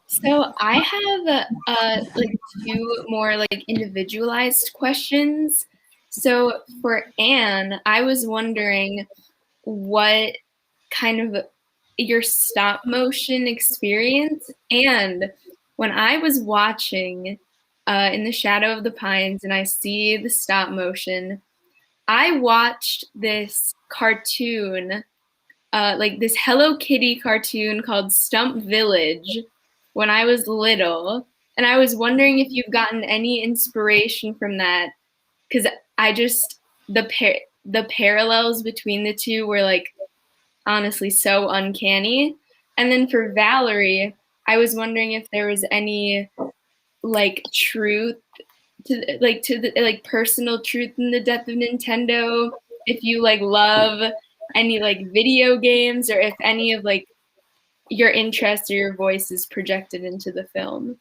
So I have like 2 more like individualized questions. So for Anne, I was wondering what kind of your stop motion experience, and when I was watching In the Shadow of the Pines and I see the stop motion, I watched this cartoon, like this Hello Kitty cartoon called Stump Village when I was little. And I was wondering if you've gotten any inspiration from that, because I just, the parallels between the two were like honestly so uncanny. And then for Valerie, I was wondering if there was any like truth to the like personal truth in the death of Nintendo, if you like love any like video games, or if any of like your interest or your voice is projected into the film.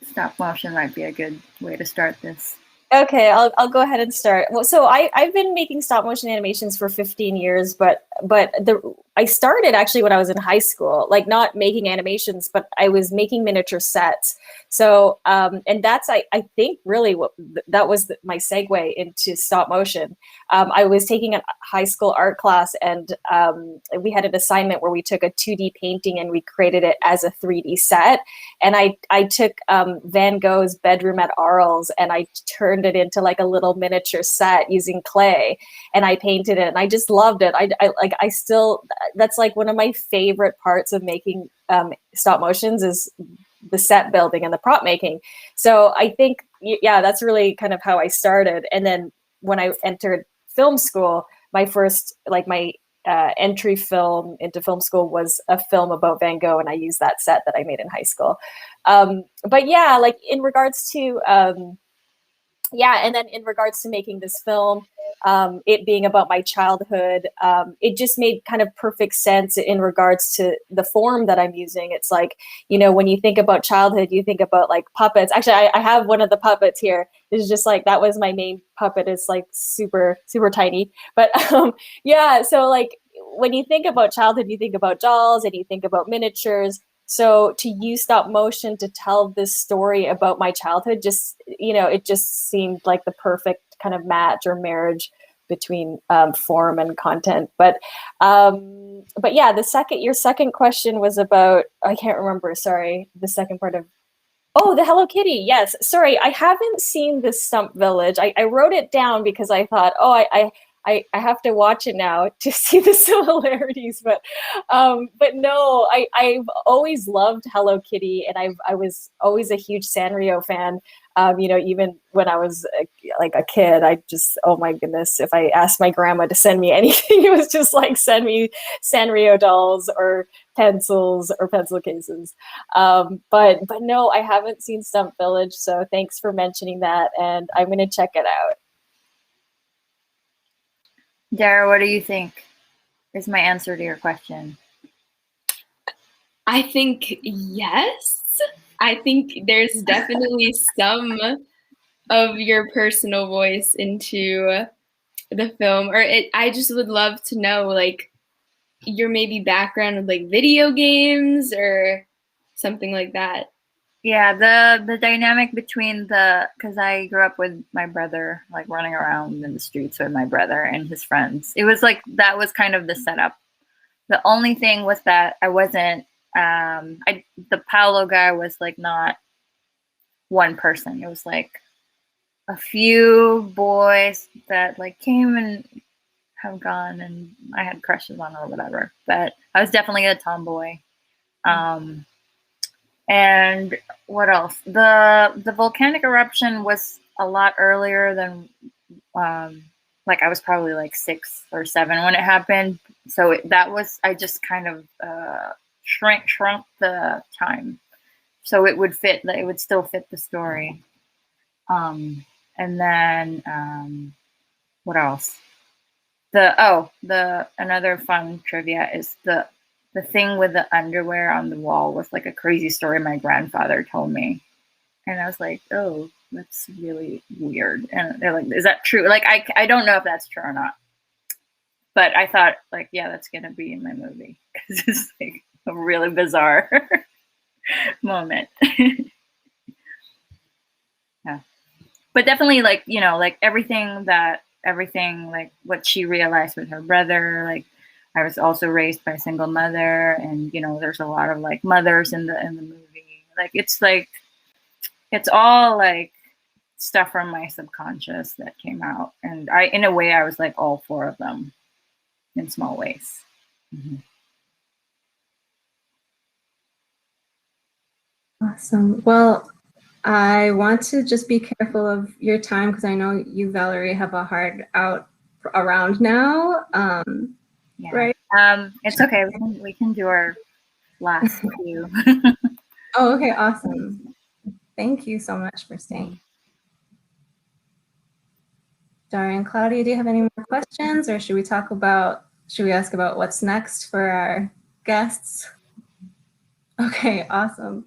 Stop motion might be a good way to start this. Okay, I'll go ahead and start. Well, so I've been making stop motion animations for 15 years, but I started actually when I was in high school, like not making animations, but I was making miniature sets. So and that's I think really what that was my segue into stop motion. I was taking a high school art class, and we had an assignment where we took a 2D painting and we created it as a 3D set. And I took Van Gogh's Bedroom at Arles, and I turned it into like a little miniature set using clay, and I painted it, and I just loved it. I still, that's like one of my favorite parts of making stop motions is the set building and the prop making. So I think, yeah, that's really kind of how I started. And then when I entered film school, my first, like my entry film into film school was a film about Van Gogh, and I used that set that I made in high school. But yeah, like in regards to and then in regards to making this film, it being about my childhood, it just made kind of perfect sense in regards to the form that I'm using. It's like, you know, when you think about childhood, you think about like puppets. Actually, I have one of the puppets here. It's just like, that was my main puppet. It's like super, super tiny. But yeah, so like when you think about childhood, you think about dolls and you think about miniatures. So to use stop motion to tell this story about my childhood, just, you know, it just seemed like the perfect kind of match or marriage between form and content. But yeah, your second question was about, I can't remember, sorry, the second part of, oh, the Hello Kitty. Yes. Sorry, I haven't seen the Stump Village. I wrote it down because I thought, oh, I have to watch it now to see the similarities, but no, I've always loved Hello Kitty, and I was always a huge Sanrio fan. You know, even when I was like a kid, I just, oh my goodness, if I asked my grandma to send me anything, it was just like, send me Sanrio dolls or pencils or pencil cases. But no, I haven't seen Stump Village, so thanks for mentioning that, and I'm gonna check it out. Dara, what do you think is my answer to your question? I think yes. I think there's definitely some of your personal voice into the film, or I just would love to know like your maybe background with like video games or something like that. Yeah, the dynamic between because I grew up with my brother, like running around in the streets with my brother and his friends. It was like, that was kind of the setup. The only thing was that I wasn't, the Paolo guy was like not one person. It was like a few boys that like came and have gone, and I had crushes on or whatever. But I was definitely a tomboy. And what else? The volcanic eruption was a lot earlier than, like I was probably like 6 or 7 when it happened. So I just kind of shrunk the time, so it would fit. It would still fit the story. And then what else? Another fun trivia is the thing with the underwear on the wall was like a crazy story my grandfather told me. And I was like, oh, that's really weird. And they're like, is that true? Like, I don't know if that's true or not. But I thought, like, yeah, that's going to be in my movie. Because it's like a really bizarre moment. Yeah. But definitely, like, you know, like everything, like what she realized with her brother, like, I was also raised by a single mother, and you know, there's a lot of like mothers in the movie. Like it's all like stuff from my subconscious that came out. And in a way, I was like all 4 of them in small ways. Mm-hmm. Awesome. Well, I want to just be careful of your time because I know you, Valerie, have a hard out around now. Yeah. Right? It's okay. We can do our last few. Oh, okay. Awesome. Thank you so much for staying. Daria and Claudia, do you have any more questions, or should we ask about what's next for our guests? Okay, awesome.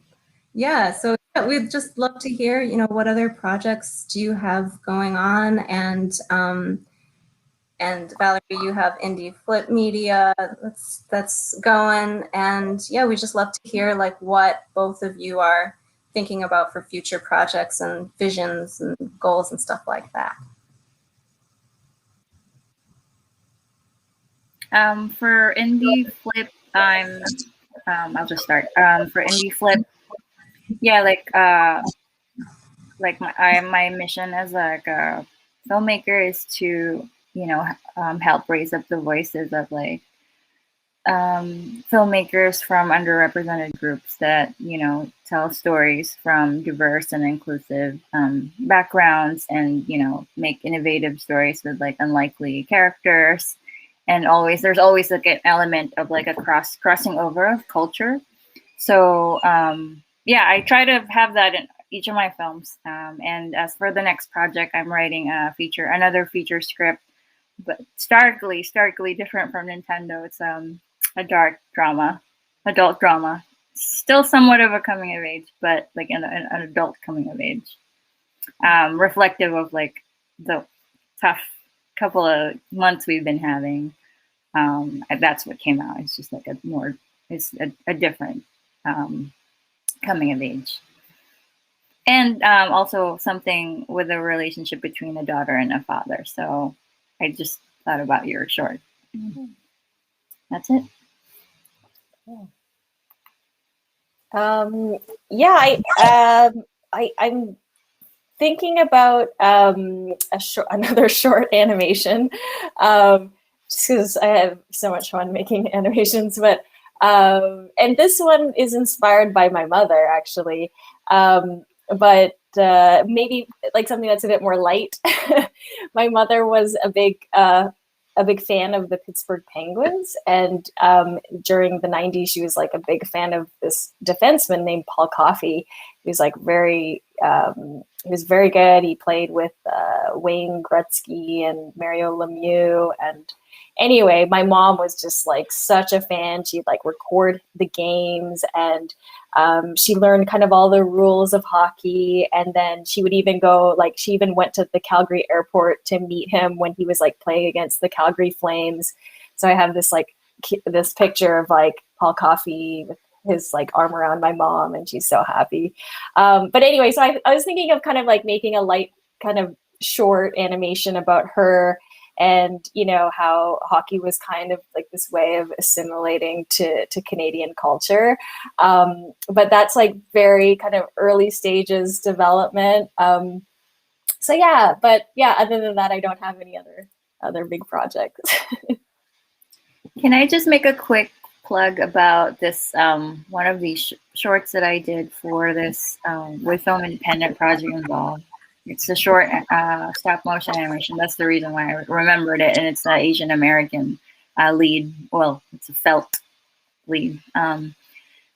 Yeah, so we'd just love to hear, what other projects do you have going on? And Valerie, you have Indie Flip Media that's going. And yeah, we just love to hear like what both of you are thinking about for future projects and visions and goals and stuff like that. For Indie Flip, I'll just start. For Indie Flip, yeah, like my mission as like a filmmaker is to help raise up the voices of like filmmakers from underrepresented groups that tell stories from diverse and inclusive backgrounds, and make innovative stories with like unlikely characters. And there's always like an element of like a crossing over of culture. So yeah, I try to have that in each of my films. And as for the next project, I'm writing another feature script, but starkly different from Nintendo. It's a dark drama, adult drama, still somewhat of a coming of age, but like an adult coming of age, reflective of like the tough couple of months we've been having. That's what came out. It's just like it's a different coming of age. And also something with a relationship between a daughter and a father. So I just thought about your short. Mm-hmm. That's it. Yeah, I'm thinking about another short animation, just because I have so much fun making animations. But and this one is inspired by my mother, actually. But maybe like something that's a bit more light. My mother was a big fan of the Pittsburgh Penguins, and during the 90s, she was like a big fan of this defenseman named Paul Coffey. He was like he was very good. He played with Wayne Gretzky and Mario Lemieux. And anyway, my mom was just like such a fan. She'd like record the games, and she learned kind of all the rules of hockey. And then she would even she even went to the Calgary airport to meet him when he was like playing against the Calgary Flames. So I have this this picture of like Paul Coffey with his like arm around my mom, and she's so happy. But anyway, so I was thinking of kind of like making a light kind of short animation about her, and how hockey was kind of like this way of assimilating to Canadian culture. But that's like very kind of early stages development. So yeah, but yeah, other than that, I don't have any other big projects. Can I just make a quick plug about this one of these shorts that I did for this with Film Independent project involved? It's a short stop motion animation. That's the reason why I remembered it. And it's an Asian American lead. Well, it's a felt lead. So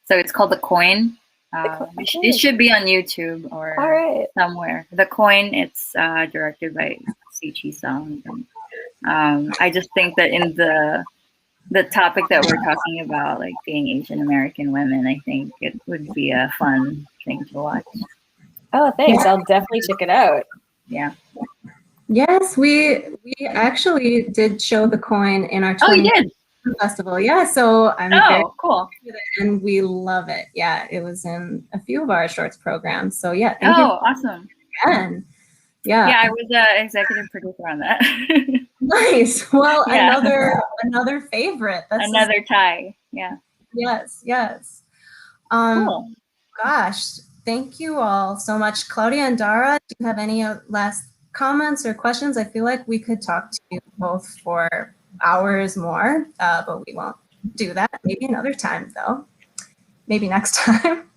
it's called The Coin. It should be on YouTube or somewhere. The Coin, it's directed by Sichi Song. I just think that in the topic that we're talking about, like being Asian American women, I think it would be a fun thing to watch. Oh, thanks. I'll definitely check it out. Yeah. Yes, we actually did show The Coin in our you did? festival. Yeah, so I'm very cool. And we love it. Yeah, it was in a few of our shorts programs. So yeah, thank you. Awesome. Again. Yeah. Yeah, I was an executive producer on that. Nice. Well, another favorite. That's another tie. Yeah. Yes. Cool. Gosh, thank you all so much. Claudia and Dara, do you have any last comments or questions? I feel like we could talk to you both for hours more, but we won't do that. Maybe another time, though. Maybe next time.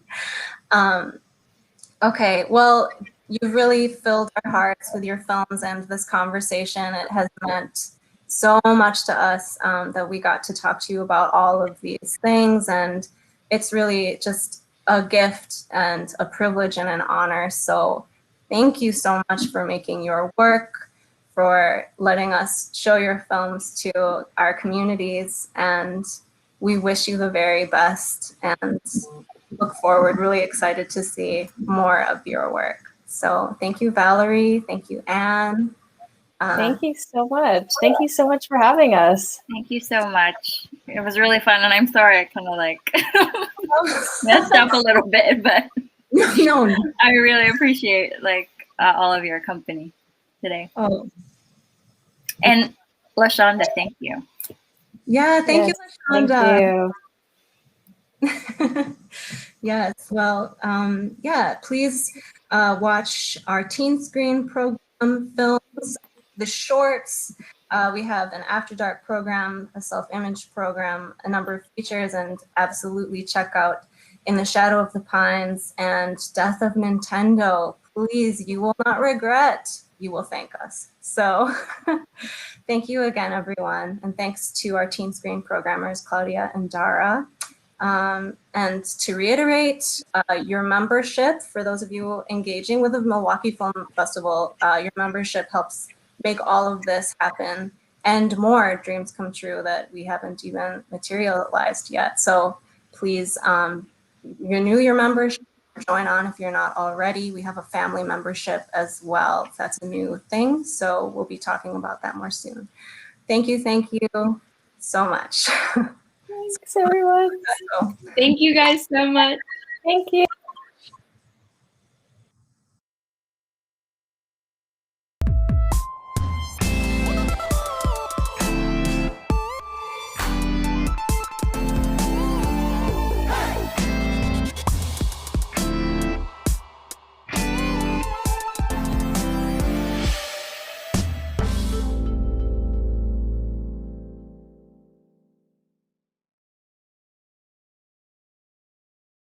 Okay, well, you've really filled our hearts with your films and this conversation. It has meant so much to us that we got to talk to you about all of these things, and it's really just a gift and a privilege and an honor. So thank you so much for making your work, for letting us show your films to our communities, and we wish you the very best and look forward, really excited to see more of your work. So thank you, Valerie. Thank you, Anne. Thank you so much. Thank you so much for having us. Thank you so much. It was really fun, and I'm sorry I kind of like messed up a little bit, but No. I really appreciate like all of your company today. Oh. And LaShonda, thank you. Yeah, thank you, LaShonda. Thank you. Yes, well, yeah, please watch our Teen Screen program films, the shorts. We have an After Dark program, a self-image program, a number of features, and absolutely check out In the Shadow of the Pines and Death of Nintendo. Please, you will not regret. You will thank us. So thank you again, everyone. And thanks to our Teen Screen programmers, Claudia and Dara. And to reiterate, your membership, for those of you engaging with the Milwaukee Film Festival, your membership helps make all of this happen and more dreams come true that we haven't even materialized yet. So please renew your membership, join on if you're not already. We have a family membership as well. That's a new thing. So we'll be talking about that more soon. Thank you so much. Thanks, everyone. Thank you guys so much. Thank you.